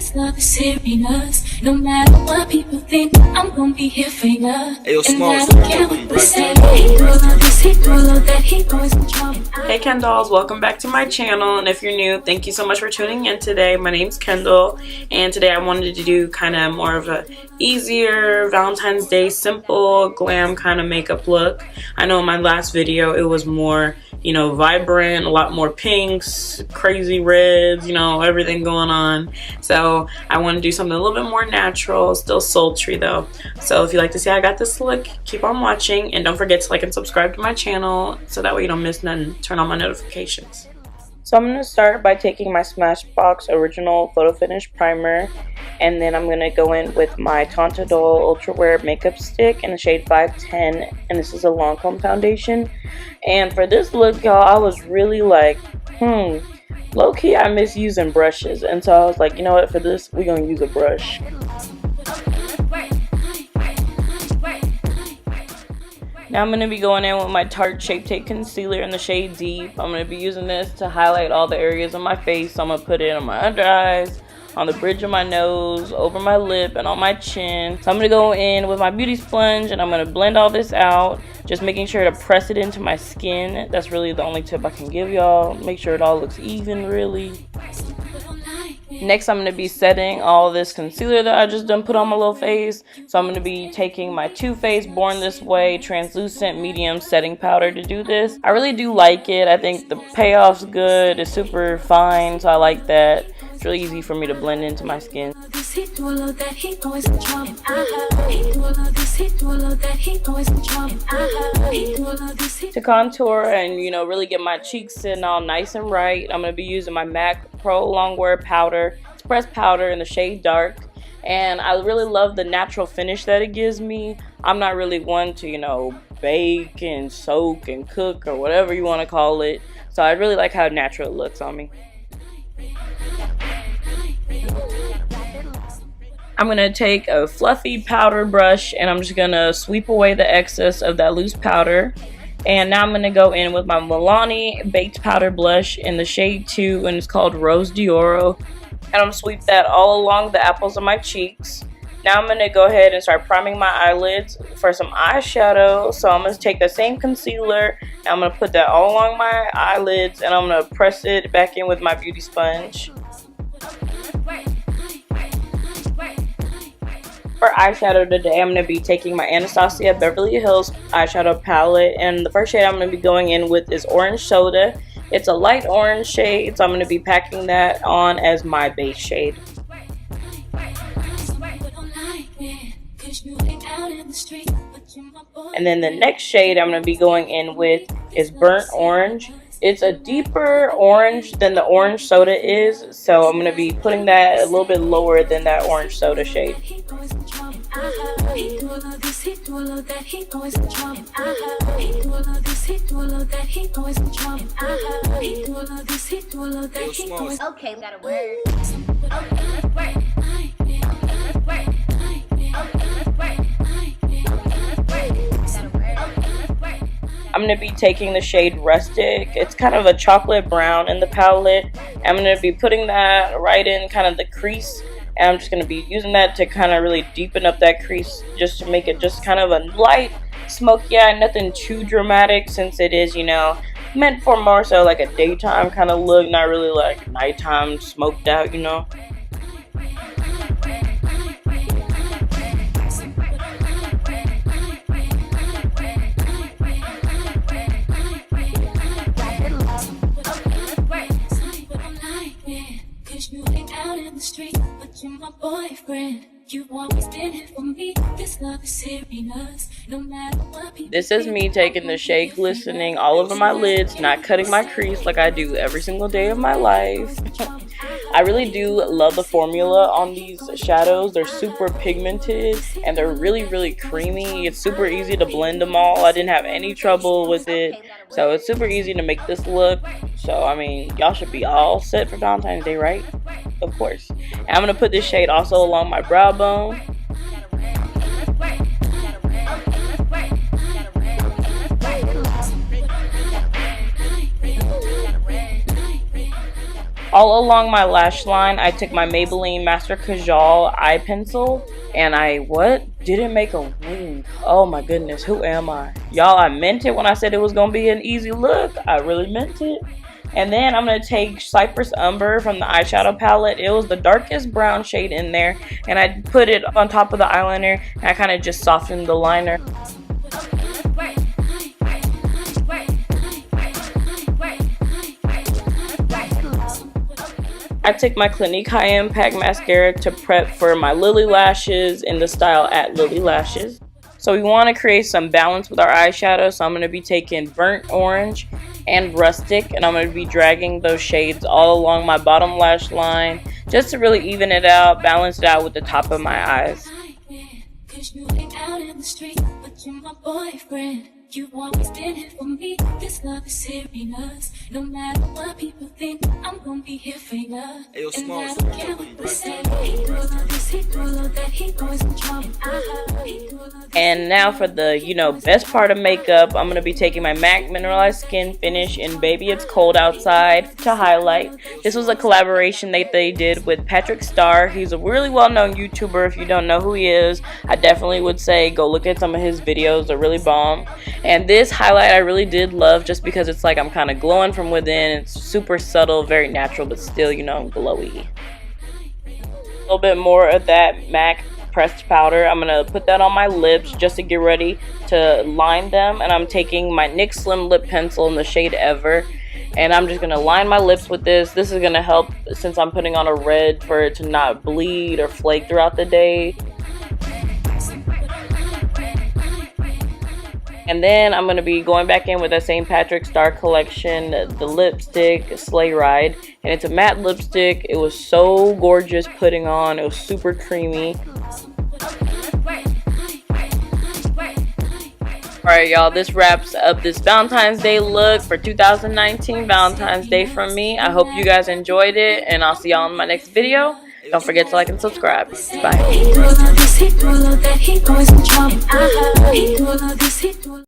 This love is serious. No matter what people think, I'm gonna be here for you. And I don't care what they say. He do all this, he do all that, he always in trouble. Hey Kendalls, welcome back to my channel, and if you're new, thank you so much for tuning in today. My name's Kendall, and today I wanted to do kind of more of a easier Valentine's Day simple glam kind of makeup look. I know in my last video it was more, you know, vibrant, a lot more pinks, crazy reds, you know, everything going on. So I want to do something a little bit more natural, still sultry though. So if you like to see how I got this look, keep on watching, and don't forget to like and subscribe to my channel so that way you don't miss nothing. Turn on my notifications. So I'm going to start by taking my Smashbox Original Photo Finish Primer, and then I'm going to go in with my Teint Ultra Wear Makeup Stick in the shade 510, and this is a Lancôme foundation. And for this look, y'all, I was really like, low-key I miss using brushes, and so I was like, you know what, for this, we're going to use a brush. Now I'm going to be going in with my Tarte Shape Tape Concealer in the shade Deep. I'm going to be using this to highlight all the areas of my face. So I'm going to put it on my under eyes, on the bridge of my nose, over my lip, and on my chin. So I'm going to go in with my beauty sponge, and I'm going to blend all this out, just making sure to press it into my skin. That's really the only tip I can give y'all. Make sure it all looks even, really. Next, I'm going to be setting all this concealer that I just done put on my little face. So I'm going to be taking my Too Faced Born This Way translucent medium setting powder to do this. I really do like it. I think the payoff's good. It's super fine, so I like that. It's really easy for me to blend into my skin. To contour and, you know, really get my cheeks sitting all nice and right, I'm going to be using my MAC Pro Longwear powder, express powder in the shade Dark. And I really love the natural finish that it gives me. I'm not really one to, you know, bake and soak and cook or whatever you want to call it. So I really like how natural it looks on me. I'm going to take a fluffy powder brush, and I'm just going to sweep away the excess of that loose powder. And now I'm going to go in with my Milani Baked Powder Blush in the shade 2, and it's called Rose d'Oro. And I'm going to sweep that all along the apples of my cheeks. Now I'm going to go ahead and start priming my eyelids for some eyeshadow. So I'm going to take the same concealer, and I'm going to put that all along my eyelids, and I'm going to press it back in with my beauty sponge. For eyeshadow today, I'm going to be taking my Anastacia Beverly Hills eyeshadow palette, and the first shade I'm going to be going in with is Orange Soda. It's a light orange shade, so I'm going to be packing that on as my base shade. And then the next shade I'm going to be going in with is Burnt Orange. It's a deeper orange than the Orange Soda is, so I'm going to be putting that a little bit lower than that Orange Soda shade. Okay, we got a word. I'm going to be taking the shade Rustic. It's kind of a chocolate brown in the palette. I'm going to be putting that right in kind of the crease. And I'm just going to be using that to kind of really deepen up that crease, just to make it just kind of a light smoky eye. Nothing too dramatic, since it is, you know, meant for more so like a daytime kind of look, not really like nighttime smoked out, you know. This is me taking the shade Glistening all over my lids, not cutting my crease like I do every single day of my life. I really do love the formula on these shadows. They're super pigmented and they're really, really creamy. It's super easy to blend them all. I didn't have any trouble with it. So it's super easy to make this look. So, I mean, y'all should be all set for Valentine's Day, right? Of course. And I'm going to put this shade also along my brow bone. All along my lash line, I took my Maybelline Master Kajal eye pencil and I didn't make a wing. Oh my goodness, who am I? Y'all, I meant it when I said it was gonna be an easy look. I really meant it. And then I'm going to take Cyprus Umber from the eyeshadow palette. It was the darkest brown shade in there. And I put it on top of the eyeliner. And I kind of just softened the liner. I took my Clinique High Impact Mascara to prep for my Lilly Lashes in the style at Lilly Lashes. So we want to create some balance with our eyeshadow. So I'm going to be taking Burnt Orange and Rustic, and I'm going to be dragging those shades all along my bottom lash line just to really even it out, balance it out with the top of my eyes. You've always been here for me. This love is serious. No matter what people think, I'm gonna be here for you. And I don't care what they say. He do love this, he do love that. He always controlling. And now for the, best part of makeup, I'm gonna be taking my MAC Mineralize Skinfinish in Baby It's Cold Outside to highlight. This was a collaboration that they did with Patrick Starr. He's a really well-known YouTuber. If you don't know who he is, I definitely would say go look at some of his videos. They're really bomb. And this highlight I really did love just because it's like I'm kind of glowing from within. It's super subtle, very natural, but still, glowy. A little bit more of that MAC pressed powder. I'm going to put that on my lips just to get ready to line them. And I'm taking my NYX Slim Lip Pencil in the shade Ever. And I'm just going to line my lips with this. This is going to help since I'm putting on a red for it to not bleed or flake throughout the day. And then I'm going to be going back in with that same Patrick Starr collection, the lipstick, Sleigh Ride. And it's a matte lipstick. It was so gorgeous putting on. It was super creamy. Alright, y'all, this wraps up this Valentine's Day look for 2019 Valentine's Day from me. I hope you guys enjoyed it, and I'll see y'all in my next video. Don't forget to like and subscribe. Bye.